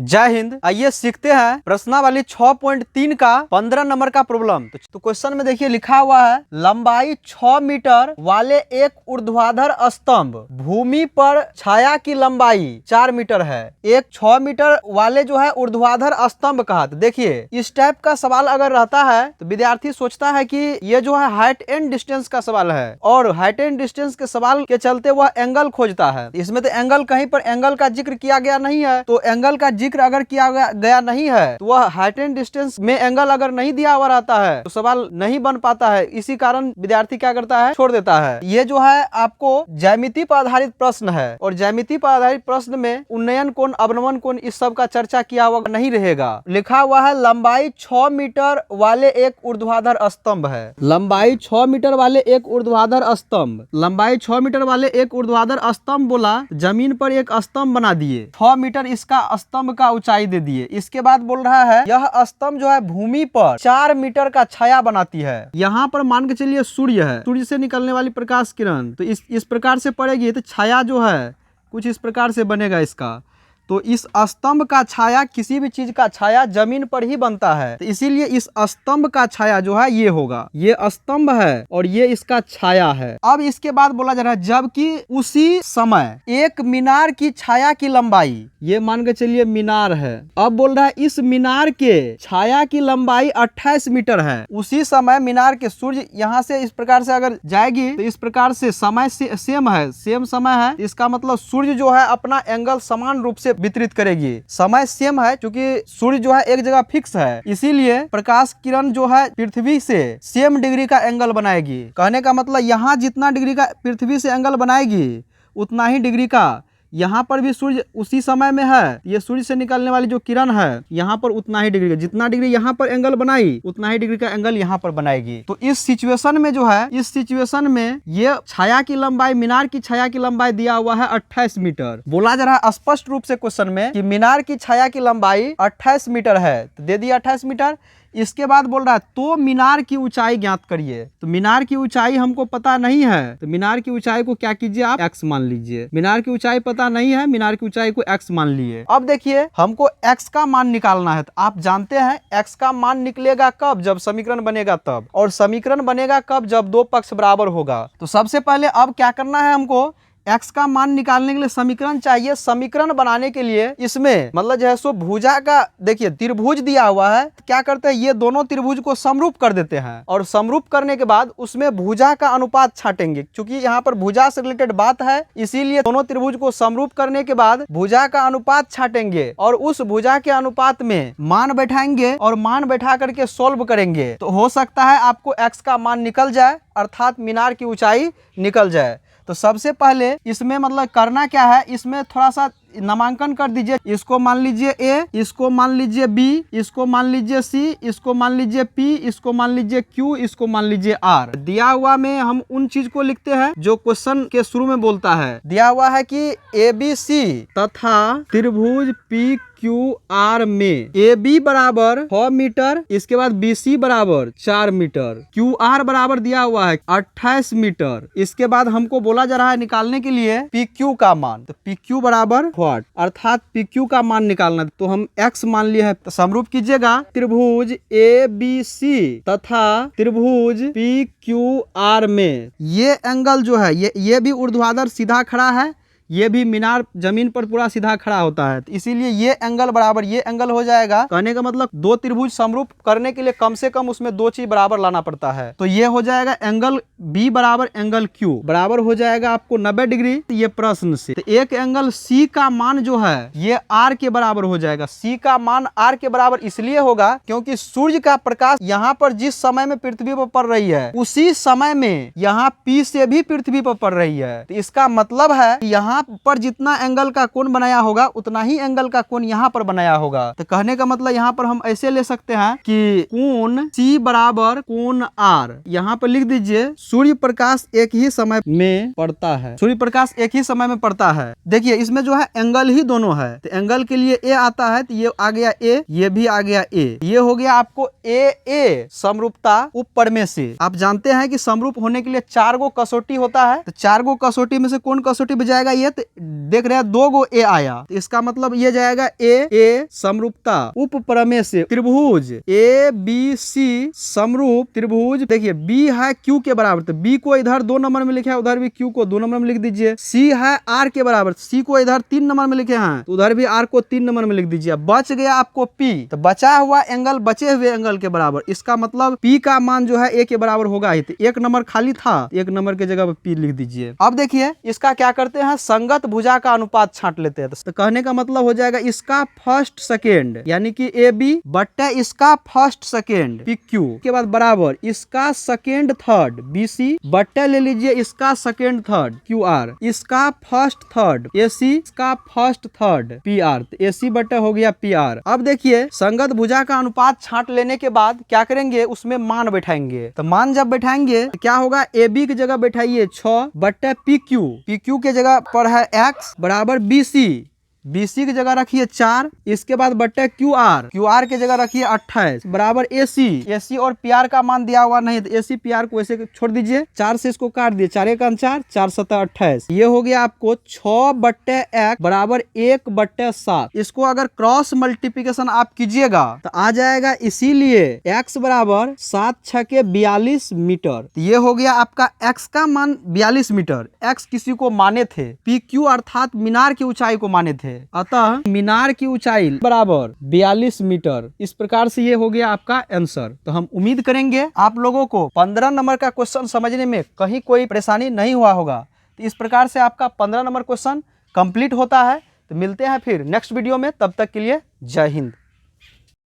जय हिंद। आइए सीखते हैं प्रश्नावली 6.3 का 15 नंबर का प्रॉब्लम। तो क्वेश्चन में देखिए लिखा हुआ है, लंबाई 6 मीटर वाले एक ऊर्ध्वाधर स्तंभ, भूमि पर छाया की लंबाई 4 मीटर है। एक 6 मीटर वाले जो है ऊर्ध्वाधर स्तंभ कहा। तो देखिए इस टाइप का सवाल अगर रहता है तो विद्यार्थी सोचता है कि ये जो है हाइट एंड डिस्टेंस का सवाल है, और हाइट एंड डिस्टेंस के सवाल के चलते वह एंगल खोजता है। इसमें तो एंगल कहीं पर एंगल का जिक्र किया गया नहीं है, तो एंगल का जिक्र अगर किया गया नहीं है तो वह हाइट एंड डिस्टेंस में एंगल अगर नहीं दिया हुआ रहता है तो सवाल नहीं बन पाता है। इसी कारण विद्यार्थी क्या करता है, छोड़ देता है। ये जो है आपको ज्यामिति पर आधारित प्रश्न है, और ज्यामिति पर आधारित प्रश्न में उन्नयन कोण, अवनमन कोण इस सब का चर्चा किया हुआ नहीं रहेगा। लिखा हुआ है लंबाई 6 मीटर वाले एक ऊर्ध्वाधर स्तंभ है। लंबाई 6 मीटर वाले एक ऊर्ध्वाधर स्तंभ, लंबाई 6 मीटर वाले एक ऊर्ध्वाधर स्तंभ बोला, जमीन पर एक स्तंभ बना दिए, 6 मीटर इसका स्तंभ का ऊंचाई दे दिए। इसके बाद बोल रहा है यह स्तंभ जो है भूमि पर 4 मीटर का छाया बनाती है। यहाँ पर मान के चलिए सूर्य है, सूर्य से निकलने वाली प्रकाश किरण तो इस प्रकार से पड़ेगी, तो छाया जो है कुछ इस प्रकार से बनेगा इसका। तो इस स्तंभ का छाया, किसी भी चीज का छाया जमीन पर ही बनता है, तो इसीलिए इस स्तंभ का छाया जो है ये होगा। ये स्तंभ है और ये इसका छाया है। अब इसके बाद बोला जा रहा है जबकि उसी समय एक मीनार की छाया की लंबाई, ये मान के चलिए मीनार है। अब बोल रहा है इस मीनार के छाया की लंबाई 28 मीटर है। उसी समय मीनार के, सूर्य यहाँ से इस प्रकार से अगर जाएगी तो इस प्रकार से समय सेम है, सेम समय है। इसका मतलब सूर्य जो है अपना एंगल समान रूप से वितरित करेगी। समय सेम है क्योंकि सूर्य जो है एक जगह फिक्स है, इसीलिए प्रकाश किरण जो है पृथ्वी से सेम डिग्री का एंगल बनाएगी। कहने का मतलब यहाँ जितना डिग्री का पृथ्वी से एंगल बनाएगी उतना ही डिग्री का यहाँ पर भी सूर्य उसी समय में है। ये सूर्य से निकलने वाली जो किरण है यहाँ पर उतना ही डिग्री का, जितना डिग्री यहाँ पर एंगल बनाई उतना ही डिग्री का एंगल यहाँ पर बनाएगी। तो इस सिचुएशन में जो है, इस सिचुएशन में ये छाया की लंबाई, मीनार की छाया की लंबाई दिया हुआ है 28 मीटर। बोला जा रहा है स्पष्ट रूप से क्वेश्चन में कि मीनार की छाया की लंबाई 28 मीटर है, तो दे दिया 28 मीटर। इसके बाद बोल रहा है तो मीनार की ऊंचाई ज्ञात करिए। तो मीनार की ऊंचाई हमको पता नहीं है, तो मीनार की ऊंचाई को क्या कीजिए आप, x मान लीजिए। मीनार की ऊंचाई पता नहीं है, मीनार की ऊंचाई को x मान लिए। अब देखिए हमको x का मान निकालना है, तो आप जानते हैं x का मान निकलेगा कब, जब समीकरण बनेगा तब, और समीकरण बनेगा कब, जब दो पक्ष बराबर होगा। तो सबसे पहले अब क्या करना है, हमको x का मान निकालने के लिए समीकरण चाहिए। समीकरण बनाने के लिए इसमें मतलब जो है सो भुजा का, देखिए त्रिभुज दिया हुआ है, तो क्या करते हैं ये दोनों त्रिभुज को समरूप कर देते हैं, और समरूप करने के बाद उसमें भुजा का अनुपात छाटेंगे। क्योंकि यहाँ पर भुजा से रिलेटेड बात है, इसीलिए दोनों त्रिभुज को समरूप करने के बाद भुजा का अनुपात छाटेंगे, और उस भुजा के अनुपात में मान बैठाएंगे, और मान बैठा करके सोल्व करेंगे। तो हो सकता है आपको x का मान निकल जाए, अर्थात मीनार की ऊंचाई निकल जाए। तो सबसे पहले इसमें मतलब करना क्या है, इसमें थोड़ा सा नामांकन कर दीजिए। इसको मान लीजिए A, इसको मान लीजिए B, इसको मान लीजिए C, इसको मान लीजिए P, इसको मान लीजिए Q, इसको मान लीजिए R। दिया हुआ में हम उन चीज को लिखते हैं जो क्वेश्चन के शुरू में बोलता है। दिया हुआ है कि ABC तथा त्रिभुज PQR में AB बराबर 6 मीटर, इसके बाद BC बराबर 4 मीटर, QR बराबर दिया हुआ है 28 मीटर। इसके बाद हमको बोला जा रहा है निकालने के लिए PQ का मान। तो PQ बराबर व्हाट, अर्थात PQ का मान निकालना, तो हम x मान लिए हैं। तो समरूप कीजिएगा, त्रिभुज ABC तथा त्रिभुज PQR में ये एंगल जो है ये भी ऊर्ध्वाधर सीधा खड़ा है, ये भी मीनार जमीन पर पूरा सीधा खड़ा होता है, तो इसीलिए ये एंगल बराबर ये एंगल हो जाएगा। कहने का मतलब दो त्रिभुज समरूप करने के लिए कम से कम उसमें दो चीज बराबर लाना पड़ता है। तो ये हो जाएगा एंगल B बराबर एंगल Q बराबर हो जाएगा आपको 90 डिग्री। तो ये प्रश्न से तो एक एंगल C का मान जो है ये R के बराबर हो जाएगा। C का मान R के बराबर इसलिए होगा क्योंकि सूर्य का प्रकाश यहाँ पर जिस समय में पृथ्वी पर पड़ रही है उसी समय में यहाँ P से भी पृथ्वी पर पड़ रही है। तो इसका मतलब है यहाँ पर जितना एंगल का कोण बनाया होगा उतना ही एंगल का कोण यहाँ पर बनाया होगा। तो कहने का मतलब यहाँ पर हम ऐसे ले सकते हैं कि कोण C बराबर कोण R। यहाँ पर लिख दीजिए सूर्य प्रकाश एक ही समय में पड़ता है, सूर्य प्रकाश एक ही समय में पड़ता है। देखिए इसमें जो है एंगल ही दोनों है, तो एंगल के लिए A आता है, तो ये आ गया A, ये भी आ गया A। ये हो गया आपको A समरूपता ऊपर में से। आप जानते हैं कि समरूप होने के लिए 4 गो कसौटी होता है, तो 4 गो कसौटी में से कौन कसौटी बजाएगा ये, समेत देख रहे हैं 2 गो ए आया, तो इसका मतलब ये जाएगा ए समरूपता उप प्रमेय से त्रिभुज ए बी सी समरूप त्रिभुज। देखिए बी है क्यू के बराबर, तो बी को इधर 2 नंबर में लिखे हैं, उधर भी क्यू को 2 नंबर में लिख दीजिए। सी है आर के बराबर, सी को इधर 3 नंबर में लिखे हैं, तो उधर भी आर को 3 नंबर में लिख दीजिए। बच गया आपको पी, तो बचा हुआ एंगल बचे हुए एंगल के बराबर, इसका मतलब पी का मान जो है ए के बराबर होगा ही, तो 1 नंबर खाली था, 1 नंबर के जगह पी लिख दीजिए। अब देखिए इसका क्या करते हैं, संगत भुजा का अनुपात छांट लेते हैं। तो कहने का मतलब हो जाएगा इसका फर्स्ट सेकेंड यानी कि ए बी बट्टा इसका फर्स्ट सेकेंड पी क्यू के बाद बराबर इसका सेकेंड थर्ड बी सी बट्टा ले लीजिए इसका सेकेंड थर्ड क्यू आर, इसका फर्स्ट थर्ड ए सी, इसका फर्स्ट थर्ड पी आर, तो ए सी बट्टा हो गया पी आर। अब देखिए संगत भुजा का अनुपात छांट लेने के बाद क्या करेंगे, उसमें मान बैठाएंगे। तो मान जब बैठाएंगे तो क्या होगा, ए बी की जगह बैठाइए 6 बट्टा पी क्यू के जगह पर है x बराबर बी सी की जगह रखिए 4, इसके बाद बट्टे क्यू आर के जगह रखिए 28 बराबर ए सी और पी आर का मान दिया हुआ नहीं, तो ए सी पी आर को ऐसे छोड़ दीजिए, 4 से इसको काट दिए, 4 1 4, 4 7 28। ये हो गया आपको 6 बट्टे x बराबर 1 बट्टे 7। इसको अगर क्रॉस मल्टीप्लिकेशन आप कीजिएगा तो आ जाएगा, इसीलिए x बराबर 7 6 के 42 मीटर। तो ये हो गया आपका x का मान 42 मीटर। x किसी को माने थे, पी क्यू अर्थात मीनार की ऊंचाई को माने थे, अतः मीनार की ऊंचाई बराबर 42 मीटर। इस प्रकार से ये हो गया आपका आंसर। तो हम उम्मीद करेंगे आप लोगों को 15 नंबर का क्वेश्चन समझने में कहीं कोई परेशानी नहीं हुआ होगा। तो इस प्रकार से आपका 15 नंबर क्वेश्चन कंप्लीट होता है। तो मिलते हैं फिर नेक्स्ट वीडियो में, तब तक के लिए जय हिंद।